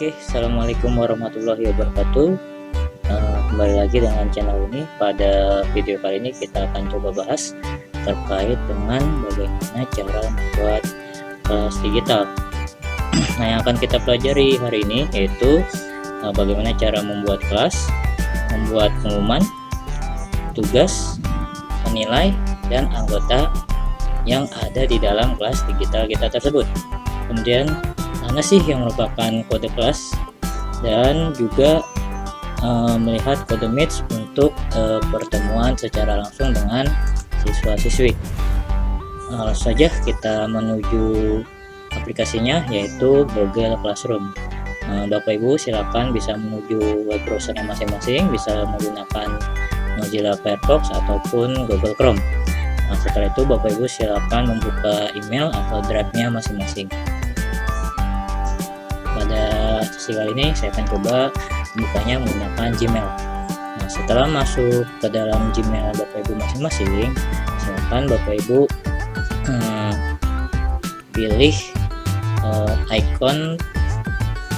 Oke, assalamualaikum warahmatullahi wabarakatuh. Kembali lagi dengan channel ini. Pada video kali ini kita akan coba bahas terkait dengan bagaimana cara membuat kelas digital. Nah, yang akan kita pelajari hari ini yaitu bagaimana cara membuat kelas, membuat pengumuman, tugas, penilai, dan anggota yang ada di dalam kelas digital kita tersebut. Kemudian mana sih yang merupakan kode kelas, dan juga melihat kode Meet untuk pertemuan secara langsung dengan siswa-siswi. Langsung saja kita menuju aplikasinya, yaitu Google Classroom. Bapak Ibu silakan bisa menuju web browsernya masing-masing, bisa menggunakan Mozilla Firefox ataupun Google Chrome. Nah, setelah itu Bapak Ibu silakan membuka email atau drive-nya masing-masing. Pada sesi kali ini saya akan coba membukanya menggunakan Gmail. Nah, setelah masuk ke dalam Gmail Bapak Ibu masing-masing, silakan Bapak Ibu pilih icon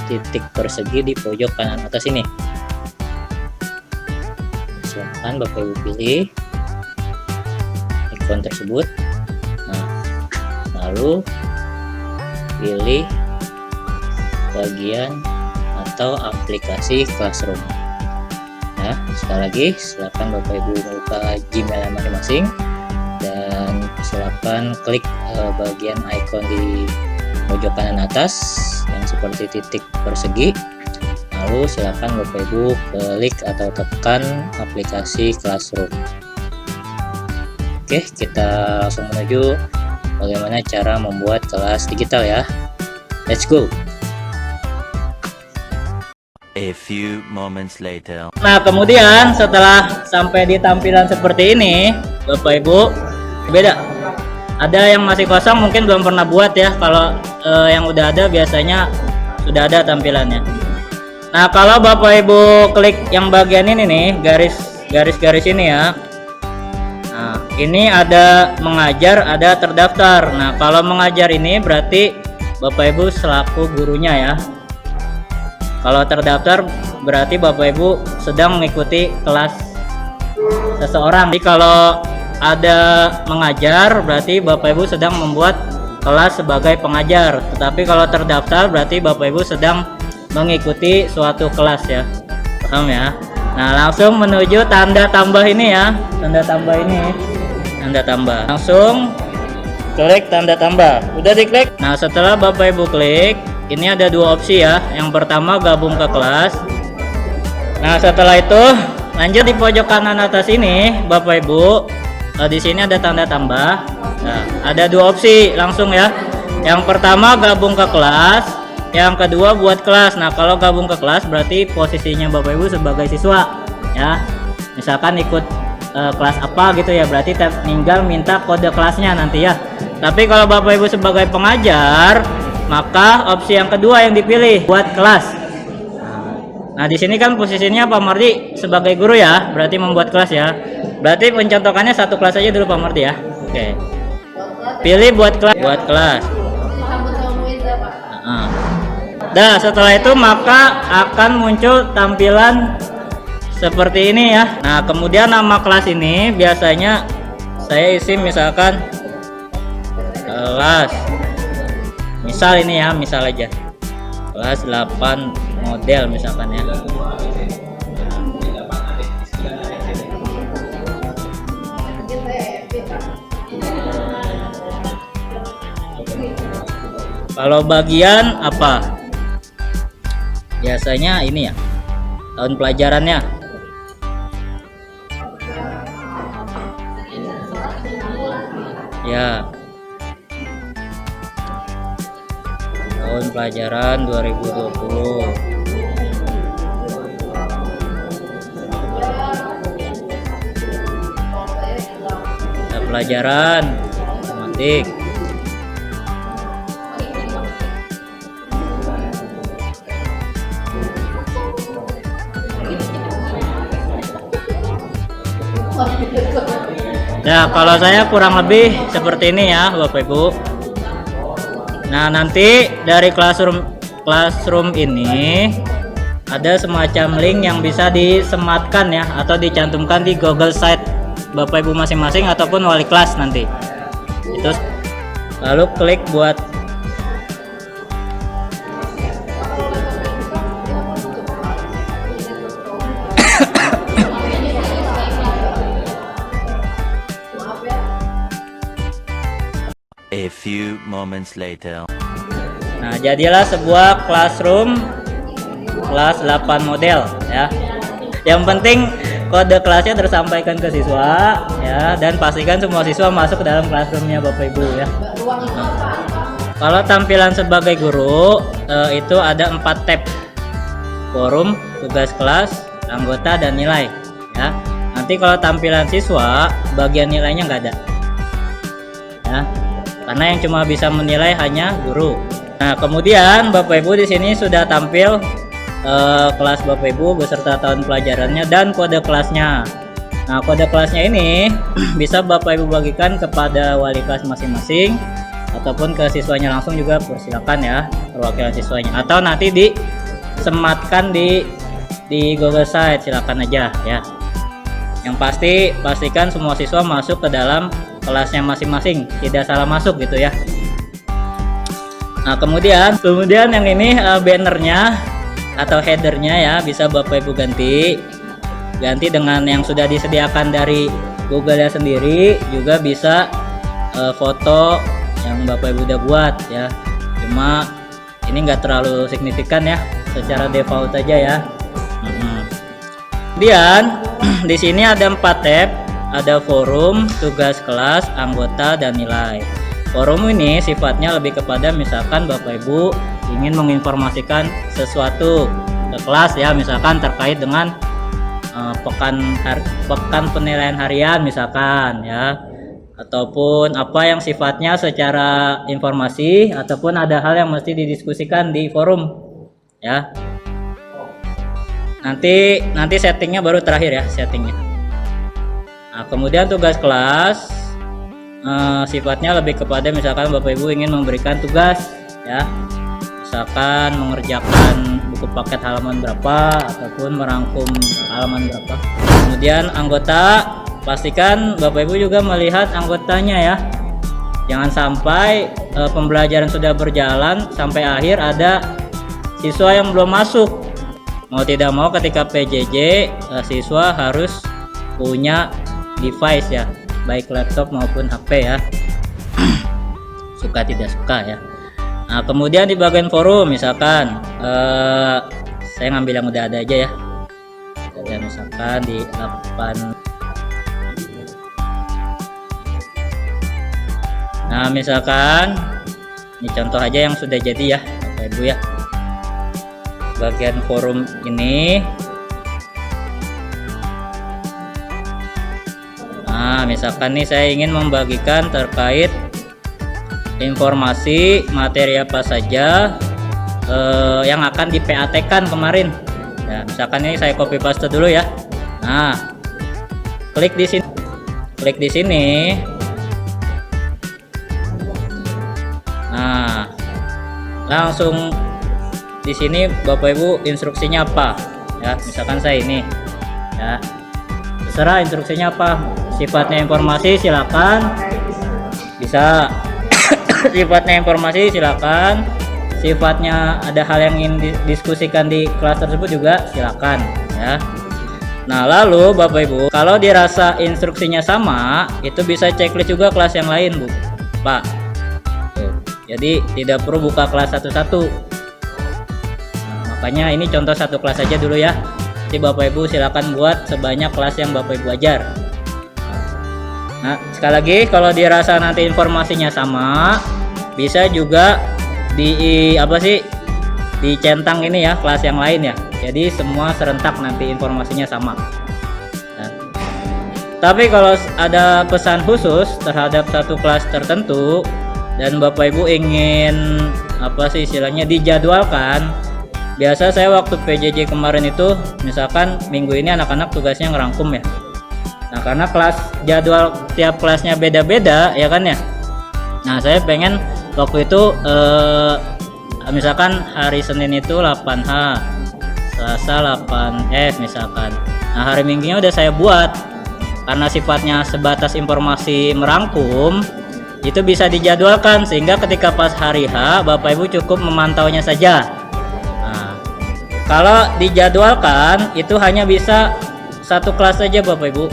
titik persegi di pojok kanan atas ini. Silakan Bapak Ibu pilih icon tersebut. Nah, lalu pilih bagian atau aplikasi Classroom. Nah, sekali lagi silakan Bapak Ibu membuka Gmail masing-masing dan silakan klik bagian icon di pojok kanan atas yang seperti titik persegi. Lalu silakan Bapak Ibu klik atau tekan aplikasi Classroom. Oke, kita langsung menuju bagaimana cara membuat kelas digital ya. Let's go. A few moments later. Nah, kemudian setelah sampai di tampilan seperti ini, Bapak Ibu, beda. Ada yang masih kosong, mungkin belum pernah buat ya. Kalau yang udah ada biasanya sudah ada tampilannya. Nah, kalau Bapak Ibu klik yang bagian ini nih, garis-garis ini ya. Nah, ini ada mengajar, ada terdaftar. Nah, kalau mengajar ini berarti Bapak Ibu selaku gurunya ya. Kalau terdaftar berarti Bapak Ibu sedang mengikuti kelas seseorang. Jadi kalau ada mengajar berarti Bapak Ibu sedang membuat kelas sebagai pengajar. Tetapi kalau terdaftar berarti Bapak Ibu sedang mengikuti suatu kelas ya. Paham ya? Nah, langsung menuju tanda tambah ini ya. Tanda tambah ini. Tanda tambah. Langsung klik tanda tambah. Udah diklik. Nah, setelah Bapak Ibu klik, ini ada dua opsi ya. Yang pertama gabung ke kelas. Nah, setelah itu lanjut di pojok kanan atas ini Bapak Ibu, di sini ada tanda tambah. Nah, ada dua opsi langsung ya. Yang pertama gabung ke kelas, yang kedua buat kelas. Nah, kalau gabung ke kelas berarti posisinya Bapak Ibu sebagai siswa ya. Misalkan ikut kelas apa gitu ya, berarti tinggal minta kode kelasnya nanti ya. Tapi kalau Bapak Ibu sebagai pengajar, maka opsi yang kedua yang dipilih, buat kelas. Nah, di sini kan posisinya Pak Mardi sebagai guru ya, berarti membuat kelas ya. Berarti pencontohannya satu kelas aja dulu Pak Mardi ya. Oke. Pilih buat kelas. Nah, setelah itu maka akan muncul tampilan seperti ini ya. Nah, kemudian nama kelas ini biasanya saya isi misalkan kelas. Misal ini ya, misal aja kelas 8 model misalkan ya. Kalau bagian apa? Biasanya ini ya, tahun pelajarannya. Ya, tahun pelajaran 2020. Ada pelajaran matematik. Nah, kalau saya kurang lebih seperti ini ya Bapak Ibu. Nah, nanti dari Classroom Classroom ini ada semacam link yang bisa disematkan ya, atau dicantumkan di Google Site Bapak Ibu masing-masing ataupun wali kelas nanti. Itu lalu klik buat A few moments later. Nah, jadilah sebuah classroom kelas 8 model ya. Yang penting kode kelasnya tersampaikan ke siswa ya, dan pastikan semua siswa masuk ke dalam classroomnya Bapak Ibu ya. Kalau tampilan sebagai guru itu ada 4 tab: forum, tugas kelas, anggota, dan nilai ya. Nanti kalau tampilan siswa bagian nilainya nggak ada ya, karena yang cuma bisa menilai hanya guru. Nah, kemudian Bapak Ibu di sini sudah tampil kelas Bapak Ibu beserta tahun pelajarannya dan kode kelasnya. Nah, kode kelasnya ini bisa Bapak Ibu bagikan kepada wali kelas masing-masing ataupun ke siswanya langsung juga, persilakan ya, perwakilan siswanya, atau nanti disematkan di Google Site, silakan aja ya. Yang pasti pastikan semua siswa masuk ke dalam kelasnya masing-masing, tidak salah masuk gitu ya. Nah, kemudian yang ini bannernya atau headernya ya, bisa Bapak Ibu ganti dengan yang sudah disediakan dari Google-nya sendiri, juga bisa foto yang Bapak Ibu udah buat ya. Cuma ini enggak terlalu signifikan ya, secara default aja ya. Kemudian di sini ada 4 tab, ada forum, tugas kelas, anggota, dan nilai. Forum ini sifatnya lebih kepada misalkan Bapak Ibu ingin menginformasikan sesuatu ke kelas ya, misalkan terkait dengan pekan penilaian harian misalkan ya, ataupun apa yang sifatnya secara informasi, ataupun ada hal yang mesti didiskusikan di forum ya. Nanti settingnya baru terakhir ya, settingnya. Nah, kemudian tugas kelas sifatnya lebih kepada misalkan Bapak Ibu ingin memberikan tugas ya, misalkan mengerjakan buku paket halaman berapa ataupun merangkum halaman berapa. Kemudian anggota, pastikan Bapak Ibu juga melihat anggotanya ya, jangan sampai pembelajaran sudah berjalan sampai akhir ada siswa yang belum masuk. Mau tidak mau ketika PJJ siswa harus punya device ya, baik laptop maupun HP ya. Suka tidak suka ya. Nah, kemudian di bagian forum misalkan saya ngambil yang udah ada aja ya. Dan misalkan di 8. Nah, misalkan ini contoh aja yang sudah jadi ya Bapak Ibu ya. Bagian forum ini, nah misalkan nih saya ingin membagikan terkait informasi materi apa saja yang akan di PAT-kan kemarin ya, misalkan ini saya copy paste dulu ya. Nah, klik di sini, nah langsung di sini Bapak Ibu instruksinya apa ya, misalkan saya ini ya, terserah instruksinya apa, sifatnya informasi silakan, bisa sifatnya informasi silakan, sifatnya ada hal yang ingin didiskusikan di kelas tersebut juga silakan ya. Nah, lalu Bapak Ibu kalau dirasa instruksinya sama, itu bisa checklist juga kelas yang lain Bu Pak. Tuh, jadi tidak perlu buka kelas satu-satu. Makanya ini contoh satu kelas aja dulu ya. Jadi Bapak Ibu silakan buat sebanyak kelas yang Bapak Ibu ajar. Nah, sekali lagi kalau dirasa nanti informasinya sama, bisa juga dicentang ini ya kelas yang lain ya. Jadi semua serentak nanti informasinya sama. Nah, tapi kalau ada pesan khusus terhadap satu kelas tertentu dan Bapak Ibu ingin istilahnya dijadwalkan. Biasa saya waktu PJJ kemarin itu misalkan minggu ini anak-anak tugasnya ngerangkum ya. Nah, karena jadwal tiap kelasnya beda-beda ya kan ya. Nah, saya pengen waktu itu misalkan hari Senin itu 8H, Selasa 8F misalkan. Nah, hari Minggunya udah saya buat. Karena sifatnya sebatas informasi merangkum, itu bisa dijadwalkan sehingga ketika pas hari H Bapak Ibu cukup memantaunya saja. Nah, kalau dijadwalkan itu hanya bisa satu kelas saja Bapak Ibu,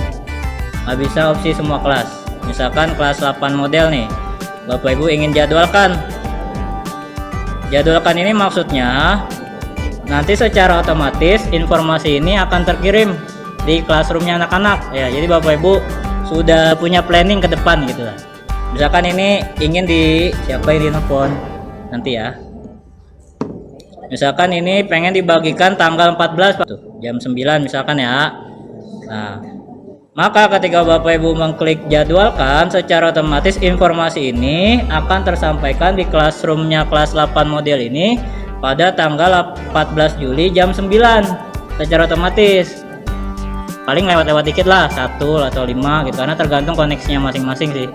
nggak bisa opsi semua kelas. Misalkan kelas 8 model nih, Bapak Ibu ingin jadwalkan ini maksudnya nanti secara otomatis informasi ini akan terkirim di classroomnya anak-anak ya. Jadi Bapak Ibu sudah punya planning ke depan gitu lah. Misalkan ini ingin siapa yang nelfon nanti ya, misalkan ini pengen dibagikan tanggal 14 jam 9 misalkan ya. Nah, maka ketika Bapak Ibu mengklik jadwalkan, secara otomatis informasi ini akan tersampaikan di classroomnya kelas 8 model ini pada tanggal 14 Juli jam 9 secara otomatis. Paling lewat-lewat dikit lah, 1 atau 5 gitu, karena tergantung koneksinya masing-masing sih.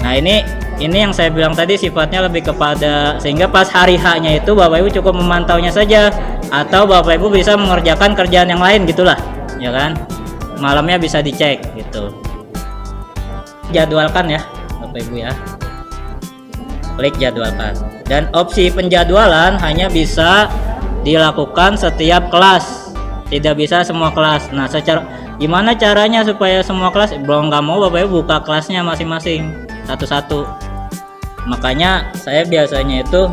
Nah ini yang saya bilang tadi sifatnya lebih kepada sehingga pas hari H-nya itu Bapak Ibu cukup memantaunya saja, atau Bapak Ibu bisa mengerjakan kerjaan yang lain gitulah, ya kan? Malamnya bisa dicek gitu. Jadwalkan ya Bapak Ibu ya. Klik jadwalkan. Dan opsi penjadwalan hanya bisa dilakukan setiap kelas, tidak bisa semua kelas. Nah, gimana caranya supaya semua kelas? Belum nggak mau Bapak Ibu buka kelasnya masing-masing satu-satu. Makanya saya biasanya itu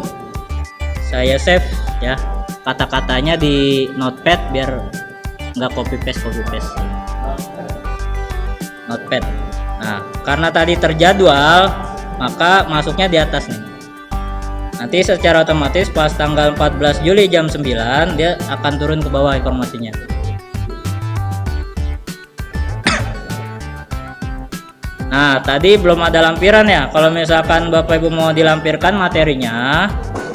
saya save ya kata-katanya di notepad biar nggak copy paste notepad. Nah, karena tadi terjadwal maka masuknya di atas nih. Nanti secara otomatis pas tanggal 14 Juli jam 9 dia akan turun ke bawah informasinya. Nah, tadi belum ada lampiran ya. Kalau misalkan Bapak Ibu mau dilampirkan materinya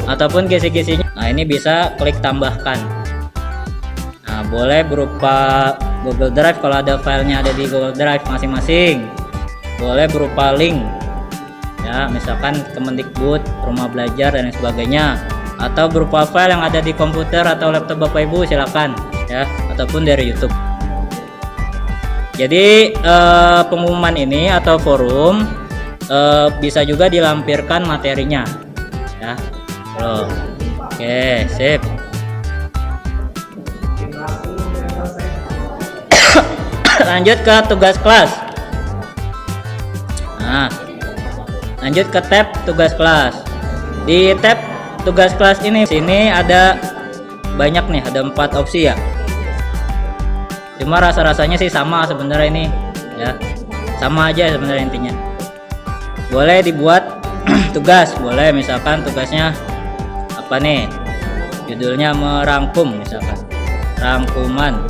ataupun kisi-kisinya, nah ini bisa klik tambahkan. Nah, boleh berupa Google Drive kalau ada filenya ada di Google Drive masing-masing. Boleh berupa link. Ya, misalkan Kemendikbud, rumah belajar dan sebagainya, atau berupa file yang ada di komputer atau laptop Bapak Ibu silakan ya, ataupun dari YouTube. Jadi pengumuman ini atau forum bisa juga dilampirkan materinya ya. Oke, sip. Lanjut ke tugas kelas. Nah, lanjut ke tab tugas kelas. Di tab tugas kelas ini sini ada banyak nih, ada 4 opsi ya. Cuma rasa-rasanya sih sama sebenarnya ini ya, sama aja sebenarnya intinya. Boleh dibuat tugas, boleh misalkan tugasnya apa nih, judulnya merangkum misalkan, rangkuman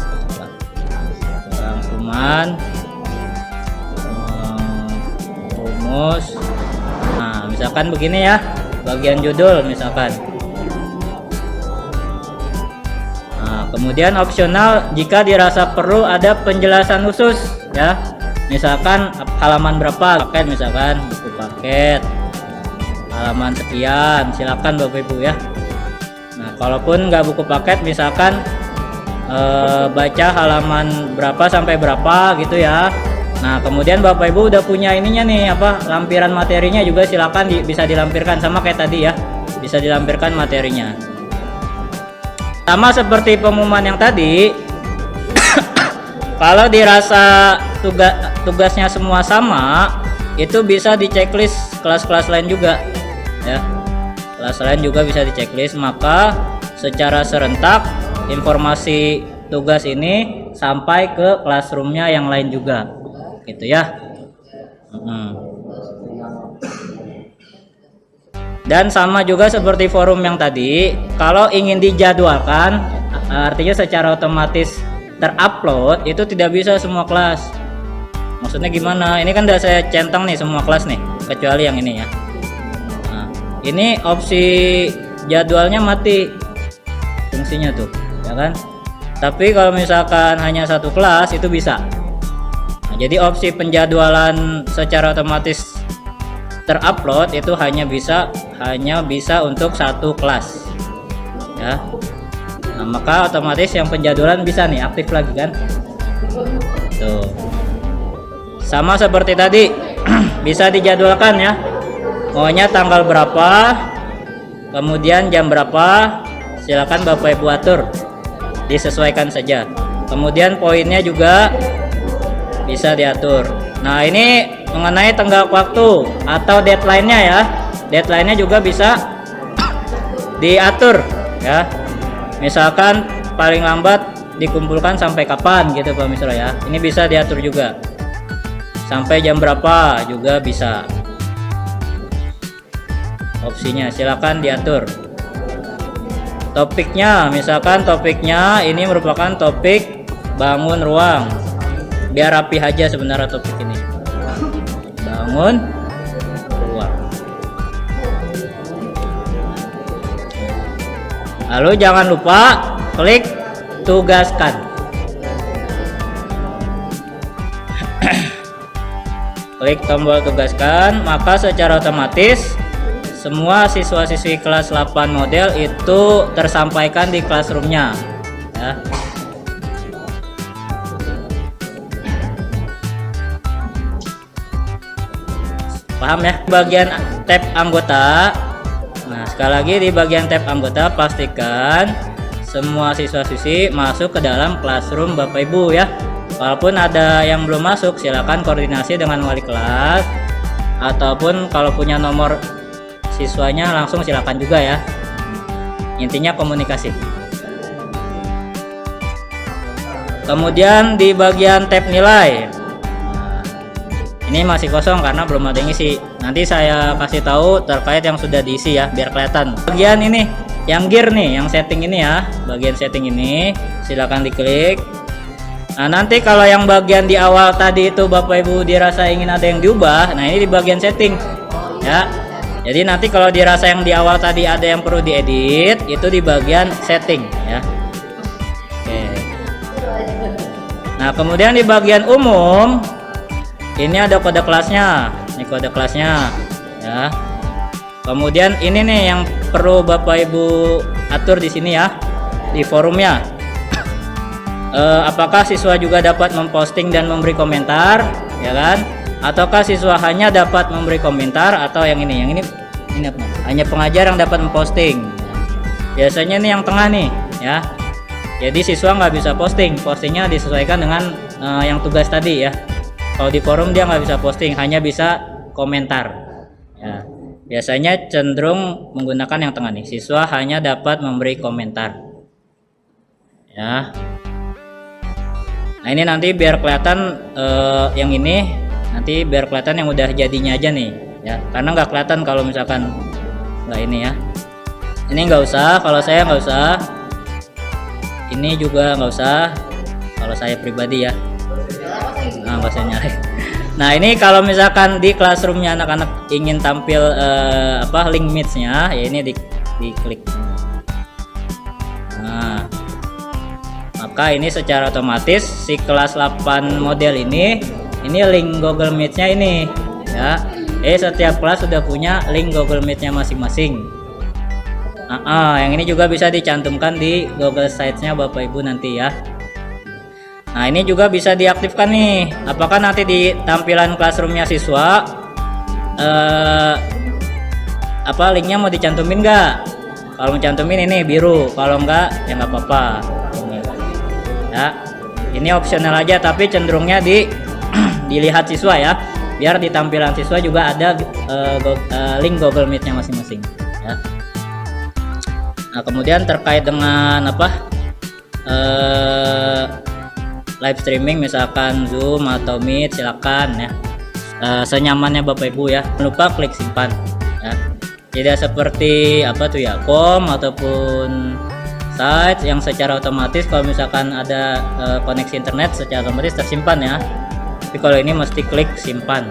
rumus. Nah misalkan begini ya, bagian judul misalkan. Kemudian opsional jika dirasa perlu ada penjelasan khusus ya, misalkan halaman berapa paket, misalkan buku paket halaman sekian, silakan Bapak Ibu ya. Nah kalaupun nggak buku paket misalkan baca halaman berapa sampai berapa gitu ya. Nah kemudian Bapak Ibu udah punya ininya nih, apa, lampiran materinya juga silakan bisa dilampirkan sama kayak tadi ya, bisa dilampirkan materinya. Sama seperti pengumuman yang tadi, kalau dirasa tugasnya semua sama, itu bisa di checklist kelas-kelas lain juga ya. Kelas lain juga bisa di checklist, maka secara serentak informasi tugas ini sampai ke classroomnya yang lain juga gitu ya. Dan sama juga seperti forum yang tadi, kalau ingin dijadwalkan artinya secara otomatis terupload itu tidak bisa semua kelas. Maksudnya gimana? Ini kan udah saya centang nih semua kelas nih, kecuali yang ini ya. Nah, ini opsi jadwalnya mati fungsinya tuh ya kan. Tapi kalau misalkan hanya satu kelas itu bisa. Nah, jadi opsi penjadwalan secara otomatis terupload itu hanya bisa hanya bisa untuk satu kelas ya. Nah, maka otomatis yang penjadwalan bisa nih aktif lagi kan. Tuh. Sama seperti tadi bisa dijadwalkan ya. Maunya tanggal berapa, kemudian jam berapa, silakan Bapak Ibu atur. Disesuaikan saja. Kemudian poinnya juga bisa diatur. Nah, ini mengenai tenggat waktu atau deadline-nya ya. Deadline-nya juga bisa diatur ya. Misalkan paling lambat dikumpulkan sampai kapan gitu Pak Misro ya. Ini bisa diatur juga. Sampai jam berapa juga bisa. Opsinya silakan diatur. Topiknya, misalkan topiknya ini merupakan topik bangun ruang. Biar rapi aja sebenarnya topik ini. Bangun ruang. Lalu jangan lupa klik tugaskan. Klik tombol tugaskan, maka secara otomatis semua siswa-siswi kelas 8 model itu tersampaikan di classroomnya ya. Paham ya? Bagian tab anggota. Nah, sekali lagi di bagian tab anggota pastikan semua siswa-siswi masuk ke dalam classroom Bapak Ibu ya. Walaupun ada yang belum masuk, silakan koordinasi dengan wali kelas, ataupun kalau punya nomor siswanya langsung silakan juga ya. Intinya komunikasi. Kemudian di bagian tab nilai, ini masih kosong karena belum ada yang isi. Nanti saya kasih tahu terkait yang sudah diisi ya, biar kelihatan. Bagian ini, yang gear nih, yang setting ini ya, bagian setting ini silakan diklik. Nah, nanti kalau yang bagian di awal tadi itu Bapak Ibu dirasa ingin ada yang diubah, nah ini di bagian setting ya. Jadi nanti kalau dirasa yang di awal tadi ada yang perlu diedit, itu di bagian setting ya. Oke. Nah, kemudian di bagian umum ini ada kode kelasnya. Ini kode kelasnya ya. Kemudian ini nih yang perlu Bapak Ibu atur di sini ya, di forumnya. Apakah siswa juga dapat memposting dan memberi komentar, ya kan? Ataukah siswa hanya dapat memberi komentar, atau yang ini apa? Hanya pengajar yang dapat memposting. Biasanya nih yang tengah nih, ya. Jadi siswa nggak bisa posting, postingnya disesuaikan dengan yang tugas tadi ya. Kalau di forum dia nggak bisa posting, hanya bisa komentar. Ya. Biasanya cenderung menggunakan yang tengah nih. Siswa hanya dapat memberi komentar. Ya. Nah, ini nanti biar kelihatan yang ini, nanti biar kelihatan yang udah jadinya aja nih, ya. Karena nggak kelihatan kalau misalkan nggak ini ya. Ini nggak usah, kalau saya nggak usah. Ini juga nggak usah. Kalau saya pribadi ya. Nah, nggak usah nyari. Nah, ini kalau misalkan di classroomnya anak-anak ingin tampil link meets-nya, ya ini diklik. Nah, maka ini secara otomatis si kelas 8 model ini link Google Meet-nya ini ya. Setiap kelas sudah punya link Google Meet-nya masing-masing. Yang ini juga bisa dicantumkan di Google Sites-nya Bapak Ibu nanti ya. Nah, ini juga bisa diaktifkan nih. Apakah nanti di tampilan classroomnya siswa linknya mau dicantumin nggak? Kalau mau cantumin ini biru, kalau enggak ya nggak apa-apa. Ya, ini opsional aja, tapi cenderungnya dilihat siswa ya, biar di tampilan siswa juga ada link Google Meet-nya masing-masing ya. Nah, kemudian terkait dengan live streaming misalkan Zoom atau Meet, silakan ya, senyamannya Bapak Ibu ya. Jangan lupa klik simpan ya. Tidak seperti com ataupun site yang secara otomatis kalau misalkan ada koneksi internet secara otomatis tersimpan ya. Tapi kalau ini mesti klik simpan.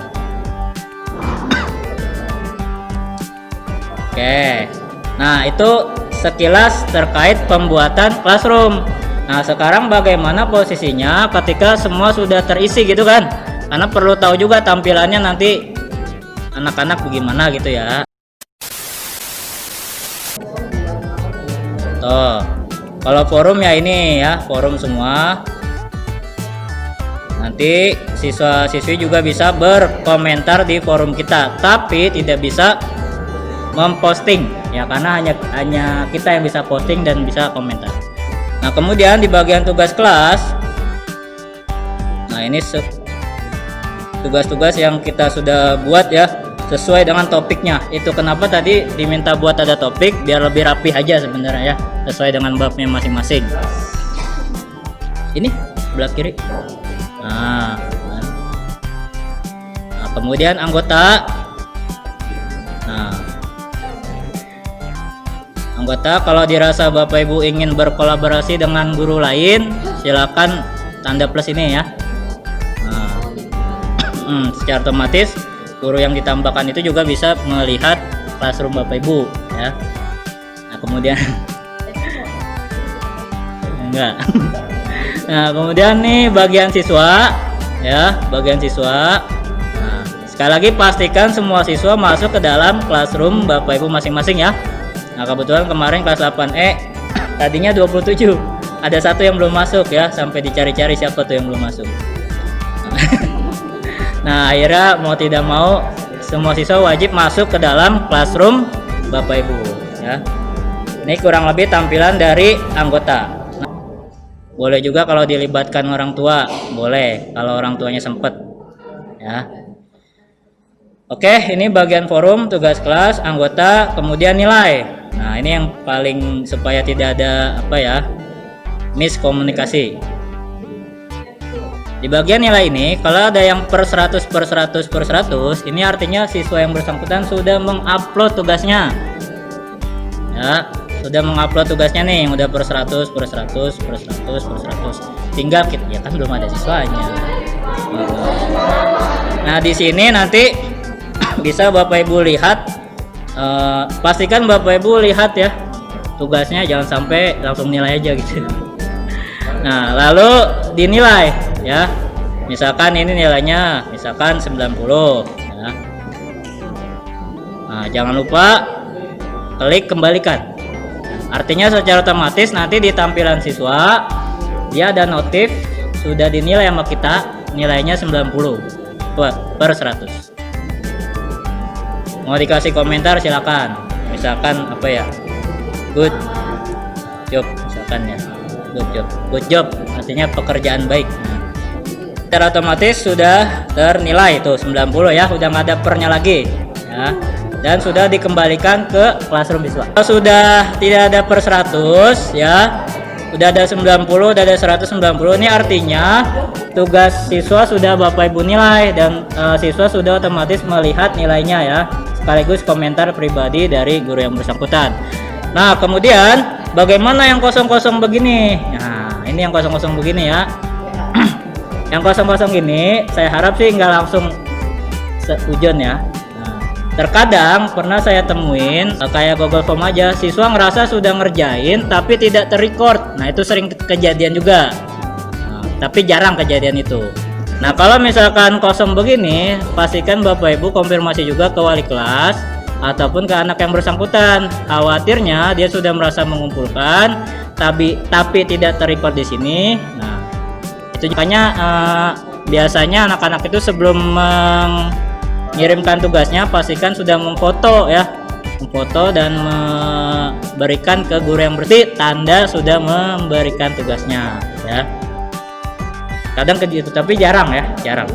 Oke. Nah, itu sekilas terkait pembuatan classroom. Nah, sekarang bagaimana posisinya ketika semua sudah terisi gitu kan? Karena perlu tahu juga tampilannya nanti anak-anak bagaimana gitu ya. Tuh. Kalau forum ya ini ya, forum semua. Nanti siswa-siswi juga bisa berkomentar di forum kita, tapi tidak bisa memposting ya, karena hanya kita yang bisa posting dan bisa komentar. Nah, kemudian di bagian tugas kelas, nah ini tugas-tugas yang kita sudah buat ya, sesuai dengan topiknya. Itu kenapa tadi diminta buat ada topik, biar lebih rapi aja sebenarnya ya, sesuai dengan babnya masing-masing. Ini sebelah kiri. Nah, kemudian anggota. Nah, anggota kalau dirasa Bapak Ibu ingin berkolaborasi dengan guru lain, silakan tanda plus ini ya. Nah, secara otomatis guru yang ditambahkan itu juga bisa melihat classroom Bapak Ibu ya. Nah, kemudian enggak. Nah, kemudian nih bagian siswa ya, bagian siswa. Nah, sekali lagi pastikan semua siswa masuk ke dalam classroom Bapak Ibu masing-masing ya. Nah, kebetulan kemarin kelas 8E tadinya 27. Ada satu yang belum masuk ya, sampai dicari-cari siapa tuh yang belum masuk. Nah, akhirnya mau tidak mau semua siswa wajib masuk ke dalam classroom Bapak Ibu ya. Ini kurang lebih tampilan dari anggota. Boleh juga kalau dilibatkan orang tua, boleh kalau orang tuanya sempet ya. Oke, ini bagian forum, tugas kelas, anggota, kemudian nilai. Nah, ini yang paling supaya tidak ada apa ya, miskomunikasi. Di bagian nilai ini, kalau ada yang per 100 per 100 per 100, ini artinya siswa yang bersangkutan sudah mengupload tugasnya ya. Sudah mengupload tugasnya nih, yang udah per 100 per 100 per 100 per 100. Tinggal kita ya, kan belum ada siswanya. Nah, di sini nanti bisa Bapak Ibu lihat, pastikan Bapak Ibu lihat ya tugasnya, jangan sampai langsung nilai aja gitu. Nah, lalu dinilai ya. Misalkan ini nilainya misalkan 90 ya. Nah, jangan lupa klik kembalikan. Artinya secara otomatis nanti di tampilan siswa dia ada notif sudah dinilai sama kita, nilainya 90 per 100. Mau dikasih komentar silakan. Misalkan apa ya? Good job misalkan ya. Good job artinya pekerjaan baik. Nah, secara otomatis sudah ternilai tuh 90 ya, udah nggak ada pernya lagi ya. Dan sudah dikembalikan ke classroom siswa. Kalau sudah tidak ada per 100 ya, udah ada 90, udah ada 190, ini artinya tugas siswa sudah Bapak Ibu nilai dan siswa sudah otomatis melihat nilainya ya, sekaligus komentar pribadi dari guru yang bersangkutan. Nah, kemudian bagaimana yang kosong-kosong begini? Nah, ini yang kosong-kosong begini ya. Yang kosong-kosong gini saya harap sih nggak langsung seujon ya. Terkadang pernah saya temuin kayak Google Form aja, siswa ngerasa sudah ngerjain tapi tidak terrecord. Nah, itu sering kejadian juga. Nah, tapi jarang kejadian itu. Nah, kalau misalkan kosong begini, pastikan Bapak Ibu konfirmasi juga ke wali kelas ataupun ke anak yang bersangkutan. Khawatirnya dia sudah merasa mengumpulkan tapi tidak terrecord di sini. Nah, itu makanya biasanya anak-anak itu sebelum mengirimkan tugasnya pastikan sudah memfoto ya, memfoto dan memberikan ke guru yang bersih tanda sudah memberikan tugasnya ya. Kadang gitu tapi jarang ya, jarang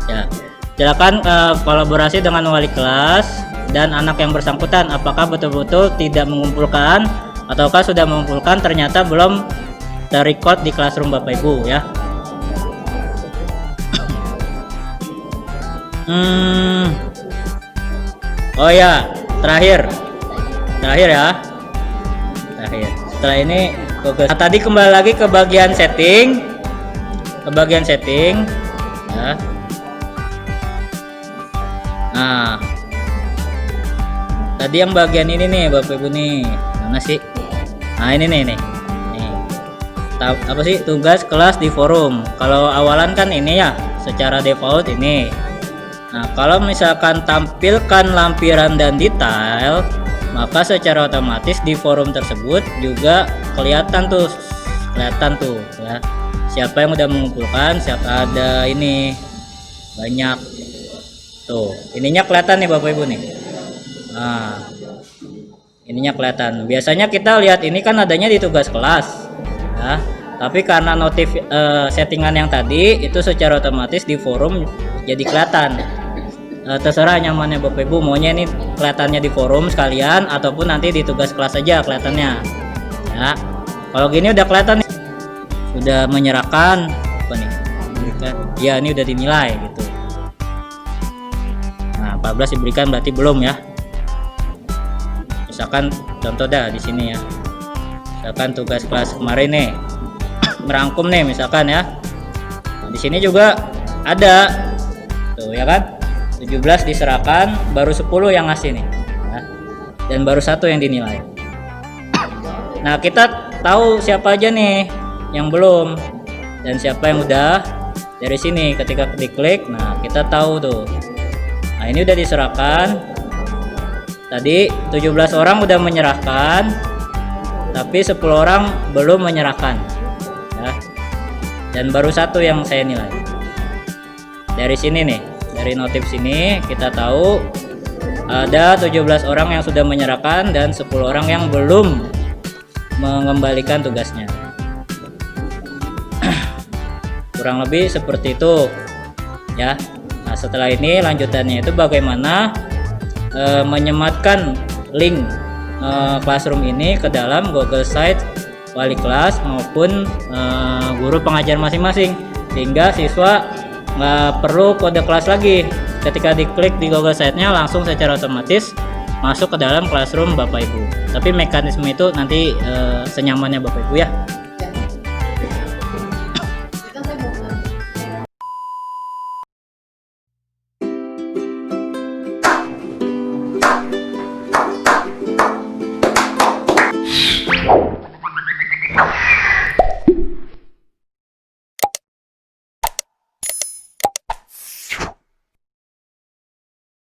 ya. Silakan kolaborasi dengan wali kelas dan anak yang bersangkutan, apakah betul-betul tidak mengumpulkan ataukah sudah mengumpulkan ternyata belum terrecord di classroom Bapak Ibu ya. Oh ya, terakhir ya, terakhir. Setelah ini fokus. Nah, tadi kembali lagi ke bagian setting, ya. Nah, tadi yang bagian ini nih Bapak Ibu nih, mana sih? Nah, ini nih. Apa sih tugas kelas di forum? Kalau awalan kan ini ya, secara default ini. Nah, kalau misalkan tampilkan lampiran dan detail, maka secara otomatis di forum tersebut juga kelihatan tuh ya, siapa yang udah mengumpulkan, siapa ada ini banyak tuh, ininya kelihatan nih Bapak Ibu nih. Nah, ininya kelihatan. Biasanya kita lihat ini kan adanya di tugas kelas ya, tapi karena notif settingan yang tadi itu secara otomatis di forum jadi kelihatan. Terserah nyamannya Bapak Ibu, maunya ini kelihatannya di forum sekalian ataupun nanti di tugas kelas aja kelihatannya ya. Kalau gini udah kelihatan nih, sudah menyerahkan apa nih ya, ini udah dinilai gitu. Nah 14 diberikan berarti belum ya. Misalkan contoh dah di sini ya, misalkan tugas kelas kemarin nih merangkum nih misalkan ya. Nah, di sini juga ada tuh ya kan, 17 diserahkan, baru 10 yang ngasih nih ya. Dan baru 1 yang dinilai. Nah kita tahu siapa aja nih yang belum dan siapa yang udah. Dari sini ketika diklik, nah kita tahu tuh. Nah ini udah diserahkan, tadi 17 orang udah menyerahkan, tapi 10 orang belum menyerahkan ya. Dan baru 1 yang saya nilai. Dari sini nih, dari notif sini kita tahu ada 17 orang yang sudah menyerahkan dan 10 orang yang belum mengembalikan tugasnya. Kurang lebih seperti itu ya. Nah setelah ini lanjutannya itu bagaimana menyematkan link Classroom ini ke dalam Google Site wali kelas maupun guru pengajar masing-masing, sehingga siswa nggak perlu kode kelas lagi. Ketika diklik di Google Site-nya langsung secara otomatis masuk ke dalam Classroom Bapak Ibu. Tapi mekanisme itu nanti senyamannya Bapak Ibu ya.